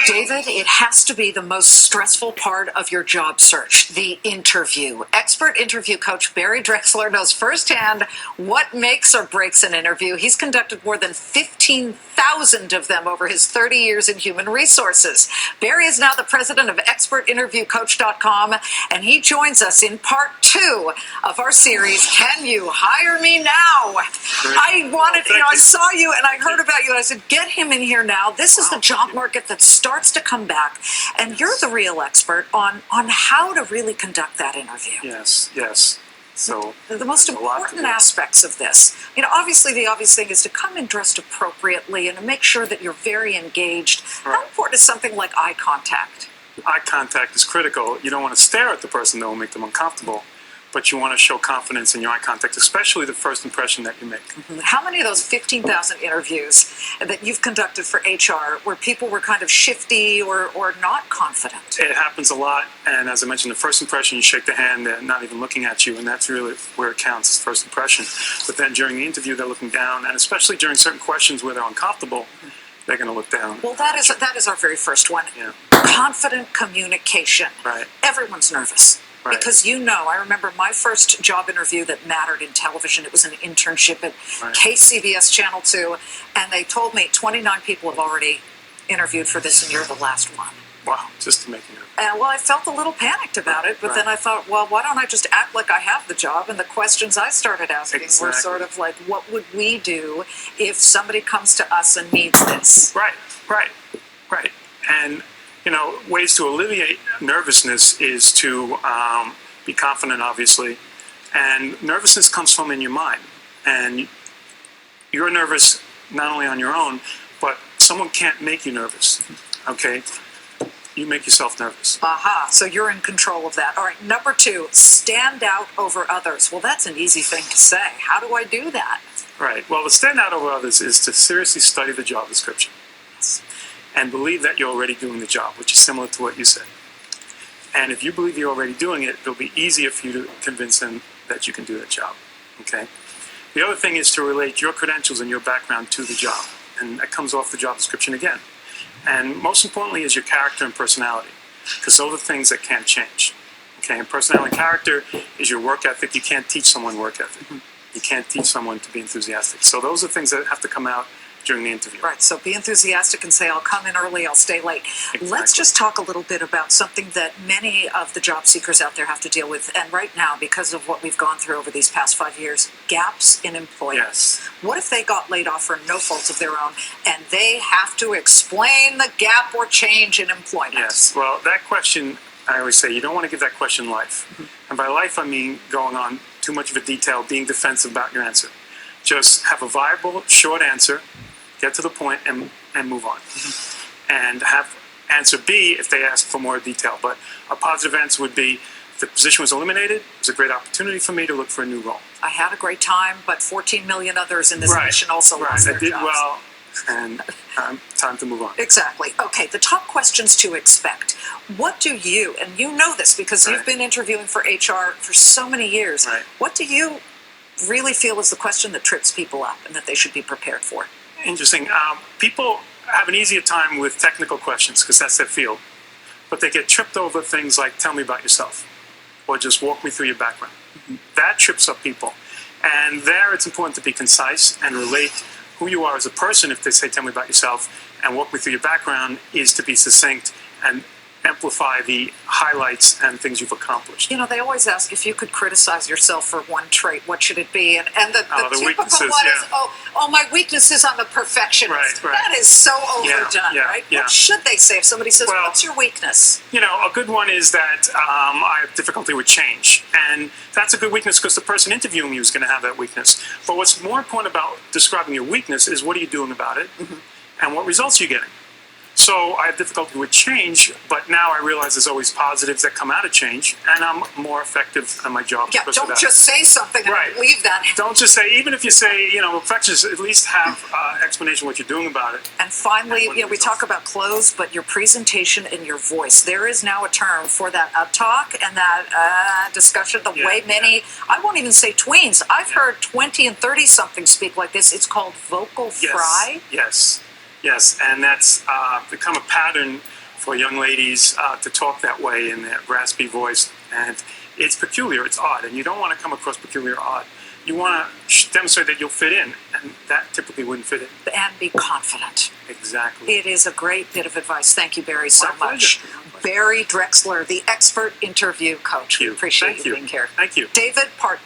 David, it has to be the most stressful part of your job search, the interview. Expert interview coach Barry Drexler knows firsthand what makes or breaks an interview. He's conducted more than 15,000 of them over his 30 years in human resources. Barry is now the president of ExpertInterviewCoach.com, and he joins us in part 2 of our series, Can You Hire Me Now? I saw you and I heard about you and I said, get him in here now. This is the job market that starts to come back, and you're the real expert on how to really conduct that interview. Yes. So the most important aspects of this, obviously the obvious thing is to come in dressed appropriately and to make sure that you're very engaged. Right. How important is something like eye contact? Eye contact is critical. You don't want to stare at the person, that will make them uncomfortable. But you want to show confidence in your eye contact, especially the first impression that you make. Mm-hmm. How many of those 15,000 interviews that you've conducted for HR where people were kind of shifty or not confident? It happens a lot, and as I mentioned, the first impression, you shake the hand, they're not even looking at you, and that's really where it counts, is first impression. But then during the interview, they're looking down, and especially during certain questions where they're uncomfortable, they're going to look down. Well, that is our very first one. Yeah. Confident communication. Right. Everyone's nervous. Right. Because I remember my first job interview that mattered in television. It was an internship at KCBS Channel 2, and they told me 29 people have already interviewed for this, and you're the last one. Wow, just to make it. And I felt a little panicked about it, but then I thought, well, why don't I just act like I have the job? And the questions I started asking were sort of like, what would we do if somebody comes to us and needs this? Right. And ways to alleviate nervousness is to be confident, obviously. And nervousness comes from in your mind. And you're nervous not only on your own, but someone can't make you nervous, okay? You make yourself nervous. Aha, so you're in control of that. All right, number 2, stand out over others. Well, that's an easy thing to say. How do I do that? Right, well, to stand out over others is to seriously study the job description and believe that you're already doing the job, which is similar to what you said. And if you believe you're already doing it, it'll be easier for you to convince them that you can do that job, okay? The other thing is to relate your credentials and your background to the job, and that comes off the job description again. And most importantly is your character and personality, because those are things that can't change, okay? And personality and character is your work ethic. You can't teach someone work ethic. You can't teach someone to be enthusiastic. So those are things that have to come out during the interview. Right, so be enthusiastic and say, I'll come in early, I'll stay late. Exactly. Let's just talk a little bit about something that many of the job seekers out there have to deal with, and right now, because of what we've gone through over these past 5 years, gaps in employment. Yes. What if they got laid off for no fault of their own, and they have to explain the gap or change in employment? Yes, well, that question, I always say, you don't want to give that question life. And by life, I mean going on too much of a detail, being defensive about your answer. Just have a viable, short answer, get to the point, and move on. And have answer B if they ask for more detail. But a positive answer would be, if the position was eliminated, it was a great opportunity for me to look for a new role. I had a great time, but 14 million others in this nation also lost their jobs. I did well, and time to move on. Exactly. Okay, the top questions to expect. What do you, and you know this because you've been interviewing for HR for so many years, what do you really feel is the question that trips people up and that they should be prepared for? Interesting. People have an easier time with technical questions because that's their field. But they get tripped over things like, tell me about yourself, or just walk me through your background. That trips up people. And there it's important to be concise and relate who you are as a person. If they say, tell me about yourself, and walk me through your background, is to be succinct and amplify the highlights and things you've accomplished. They always ask if you could criticize yourself for one trait, what should it be? And the typical one is, my weakness is I'm a perfectionist. Right. That is so overdone, right? Yeah. What should they say if somebody says, what's your weakness? A good one is that I have difficulty with change. And that's a good weakness because the person interviewing you is going to have that weakness. But what's more important about describing your weakness is what are you doing about it and what results are you getting. So I have difficulty with change, but now I realize there's always positives that come out of change, and I'm more effective at my job. Yeah, don't just say something and leave that. Don't just say, even if you say, perfectionist, at least have explanation what you're doing about it. And finally, we talk about clothes, but your presentation and your voice. There is now a term for that talk and that discussion, the way many, I won't even say tweens. I've heard 20 and 30-somethings speak like this. It's called vocal fry. Yes. Yes, and that's become a pattern for young ladies to talk that way in their raspy voice. And it's peculiar, it's odd, and you don't want to come across peculiar or odd. You want to demonstrate that you'll fit in, and that typically wouldn't fit in. And be confident. Exactly. It is a great bit of advice. Thank you, Barry, so My much. Barry Drexler, the expert interview coach. We appreciate Thank you being here. Thank you. David Part.